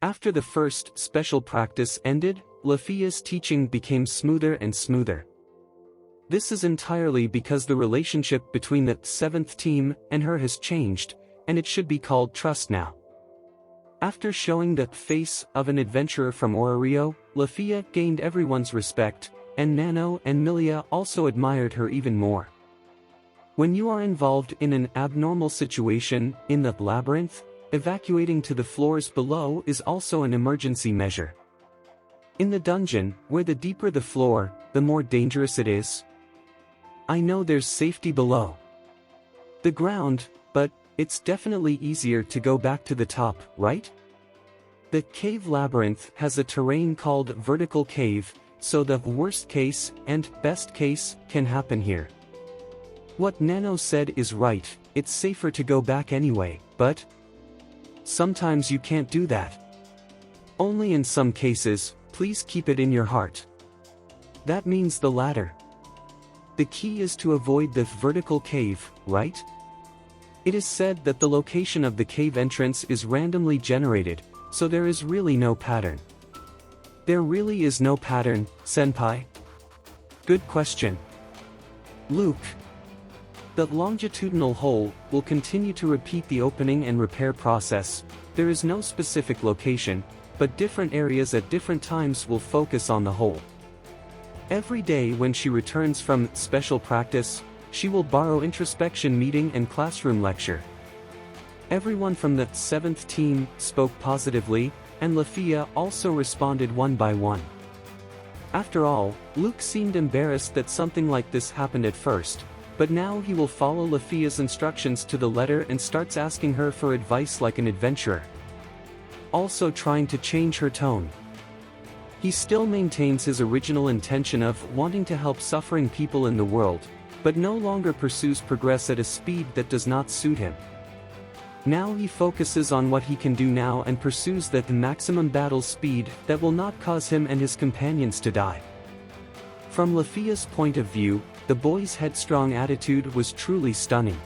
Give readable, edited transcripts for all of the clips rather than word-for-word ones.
After the first special practice ended, Lefiya's teaching became smoother and smoother. This is entirely because the relationship between the 7th team and her has changed, and it should be called trust now. After showing the face of an adventurer from Orary, Lefiya gained everyone's respect, and Nano and Milia also admired her even more. When you are involved in an abnormal situation in the labyrinth, evacuating to the floors below is also an emergency measure. In the dungeon, where the deeper the floor, the more dangerous it is. I know there's safety below the ground, but it's definitely easier to go back to the top, right? The cave labyrinth has a terrain called vertical cave, so the worst case and best case can happen here. What Nano said is right, it's safer to go back anyway, but sometimes you can't do that. Only in some cases, please keep it in your heart. That means the ladder. The key is to avoid the vertical cave, right? It is said that the location of the cave entrance is randomly generated, so there is really no pattern. There really is no pattern, Senpai? Good question. Luke. The longitudinal hole will continue to repeat the opening and repair process. There is no specific location, but different areas at different times will focus on the hole. Every day when she returns from special practice, she will borrow introspection meeting and classroom lecture. Everyone from the 7th team spoke positively, and Lefiya also responded one by one. After all, Luke seemed embarrassed that something like this happened at first, but now he will follow Lefiya's instructions to the letter and starts asking her for advice like an adventurer. Also trying to change her tone. He still maintains his original intention of wanting to help suffering people in the world, but no longer pursues progress at a speed that does not suit him. Now he focuses on what he can do now and pursues the maximum battle speed that will not cause him and his companions to die. From Lefiya's point of view, the boy's headstrong attitude was truly stunning.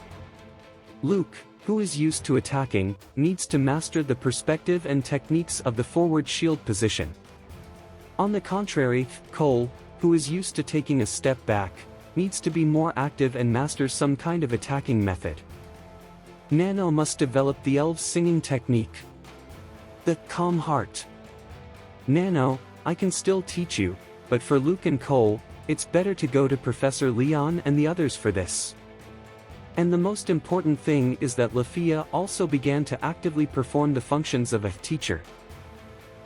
Luke, who is used to attacking, needs to master the perspective and techniques of the forward shield position. On the contrary, Cole, who is used to taking a step back, needs to be more active and master some kind of attacking method. Nano must develop the Elves singing technique. The calm heart. Nano, I can still teach you, but for Luke and Cole, it's better to go to Professor Leon and the others for this. And the most important thing is that Lefiya also began to actively perform the functions of a teacher.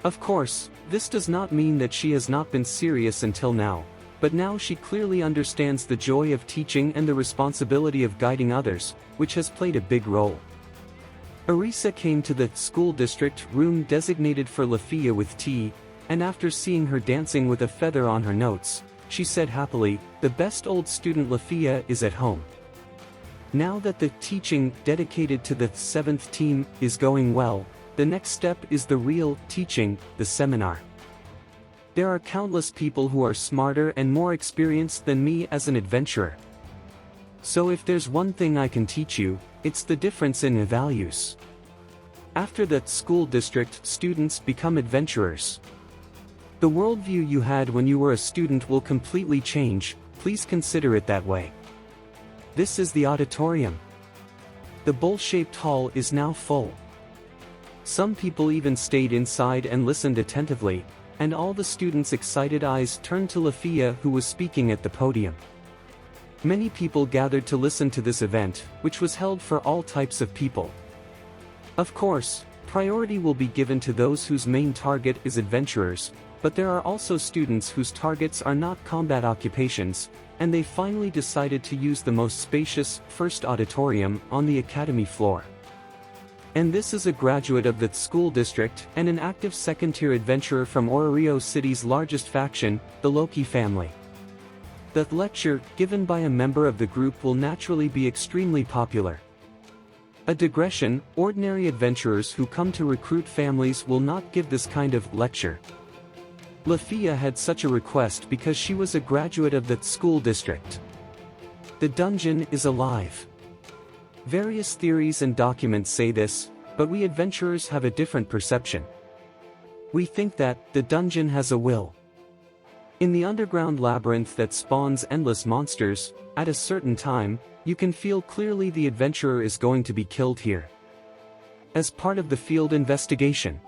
Of course, this does not mean that she has not been serious until now, but now she clearly understands the joy of teaching and the responsibility of guiding others, which has played a big role. Arisa came to the school district room designated for Lefiya with tea, and after seeing her dancing with a feather on her notes, she said happily, "The best old student Lefiya is at home." Now that the teaching dedicated to the 7th team is going well, the next step is the real teaching, the seminar. There are countless people who are smarter and more experienced than me as an adventurer. So if there's one thing I can teach you, it's the difference in values. After the school district, students become adventurers. The worldview you had when you were a student will completely change, please consider it that way. This is the auditorium. The bowl-shaped hall is now full. Some people even stayed inside and listened attentively, and all the students' excited eyes turned to Lefiya, who was speaking at the podium. Many people gathered to listen to this event, which was held for all types of people. Of course, priority will be given to those whose main target is adventurers, but there are also students whose targets are not combat occupations, and they finally decided to use the most spacious first auditorium on the academy floor. And this is a graduate of the school district and an active second-tier adventurer from Orary City's largest faction, the Loki family. The lecture, given by a member of the group, will naturally be extremely popular. A digression, ordinary adventurers who come to recruit families will not give this kind of lecture. Lefiya had such a request because she was a graduate of the school district. The dungeon is alive. Various theories and documents say this, but we adventurers have a different perception. We think that the dungeon has a will. In the underground labyrinth that spawns endless monsters, at a certain time, you can feel clearly the adventurer is going to be killed here. As part of the field investigation,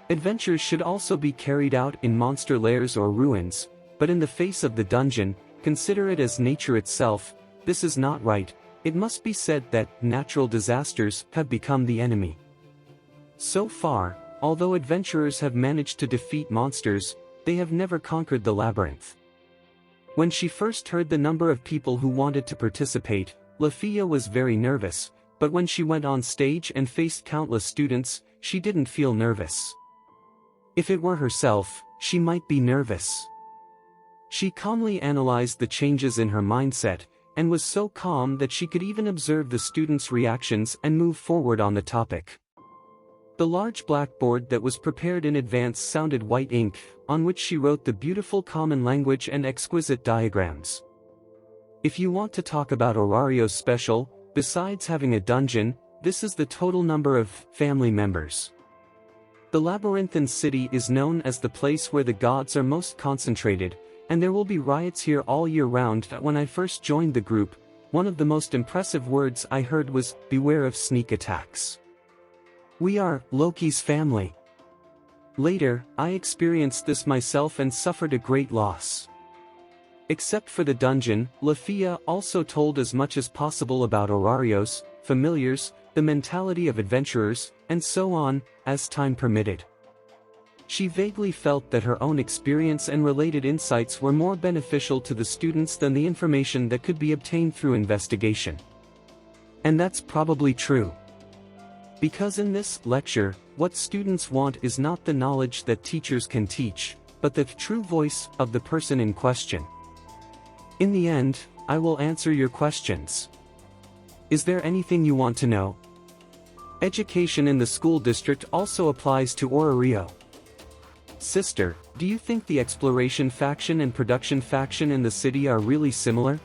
adventures should also be carried out in monster lairs or ruins, but in the face of the dungeon, consider it as nature itself. This is not right. It must be said that natural disasters have become the enemy. So far, although adventurers have managed to defeat monsters, they have never conquered the labyrinth. When she first heard the number of people who wanted to participate, Lefiya was very nervous, but when she went on stage and faced countless students, she didn't feel nervous. If it were herself, she might be nervous. She calmly analyzed the changes in her mindset, and was so calm that she could even observe the students' reactions and move forward on the topic. The large blackboard that was prepared in advance sounded white ink, on which she wrote the beautiful common language and exquisite diagrams. If you want to talk about Orario's special, besides having a dungeon, this is the total number of family members. The Labyrinth City is known as the place where the gods are most concentrated, and there will be riots here all year round. When I first joined the group, one of the most impressive words I heard was, "Beware of sneak attacks." We are Loki's family. Later, I experienced this myself and suffered a great loss. Except for the dungeon, Lefiya also told as much as possible about Orario's familiars, the mentality of adventurers, and so on, as time permitted. She vaguely felt that her own experience and related insights were more beneficial to the students than the information that could be obtained through investigation. And that's probably true. Because in this lecture, what students want is not the knowledge that teachers can teach, but the true voice of the person in question. In the end, I will answer your questions. Is there anything you want to know? Education in the school district also applies to Orary. Sister, do you think the exploration faction and production faction in the city are really similar?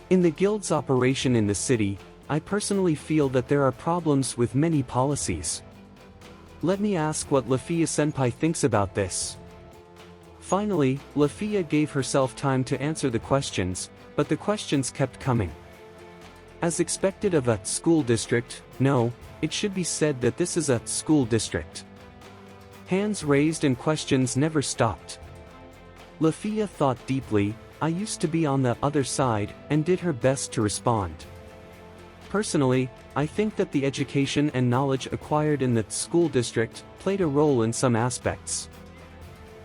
In the guild's operation in the city, I personally feel that there are problems with many policies. Let me ask what Lefiya-senpai thinks about this. Finally, Lefiya gave herself time to answer the questions, but the questions kept coming. As expected of a school district, no, it should be said that this is a school district. Hands raised and questions never stopped. Lefiya thought deeply. I used to be on the other side, and did her best to respond. Personally, I think that the education and knowledge acquired in the school district played a role in some aspects.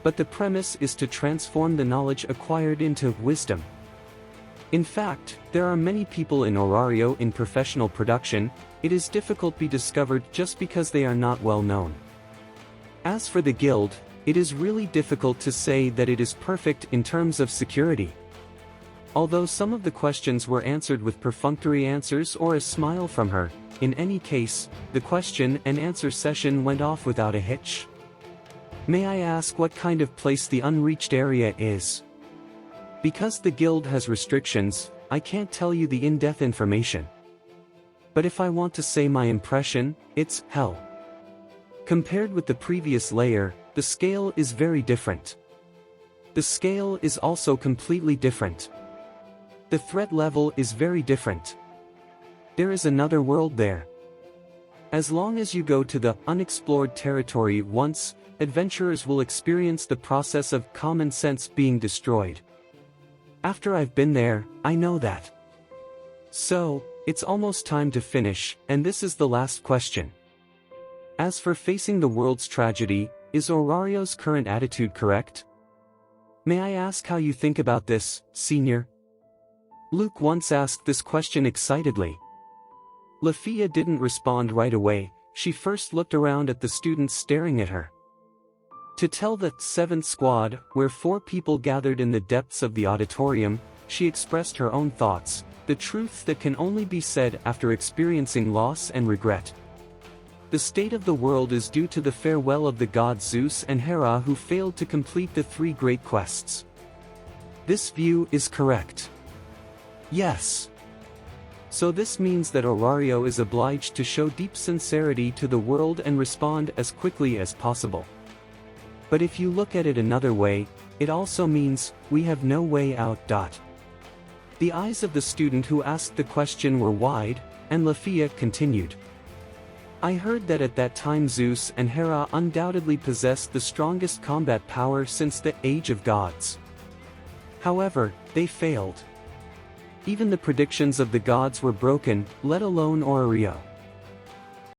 But the premise is to transform the knowledge acquired into wisdom. In fact, there are many people in Orary in professional production. It is difficult to be discovered just because they are not well known. As for the guild, it is really difficult to say that it is perfect in terms of security. Although some of the questions were answered with perfunctory answers or a smile from her, in any case, the question and answer session went off without a hitch. May I ask what kind of place the unreached area is? Because the guild has restrictions, I can't tell you the in-depth information. But if I want to say my impression, it's hell. Compared with the previous layer, the scale is very different. The scale is also completely different. The threat level is very different. There is another world there. As long as you go to the unexplored territory once, adventurers will experience the process of common sense being destroyed. After I've been there, I know that. So, it's almost time to finish, and this is the last question. As for facing the world's tragedy, is Orario's current attitude correct? May I ask how you think about this, senior? Luke once asked this question excitedly. Lefiya didn't respond right away. She first looked around at the students staring at her. To tell the 7th squad, where 4 people gathered in the depths of the auditorium, she expressed her own thoughts, the truths that can only be said after experiencing loss and regret. The state of the world is due to the farewell of the gods Zeus and Hera, who failed to complete the 3 great quests. This view is correct. Yes. So this means that Orary is obliged to show deep sincerity to the world and respond as quickly as possible. But if you look at it another way, it also means, we have no way out. The eyes of the student who asked the question were wide, and Lefiya continued. I heard that at that time Zeus and Hera undoubtedly possessed the strongest combat power since the Age of Gods. However, they failed. Even the predictions of the gods were broken, let alone Orary.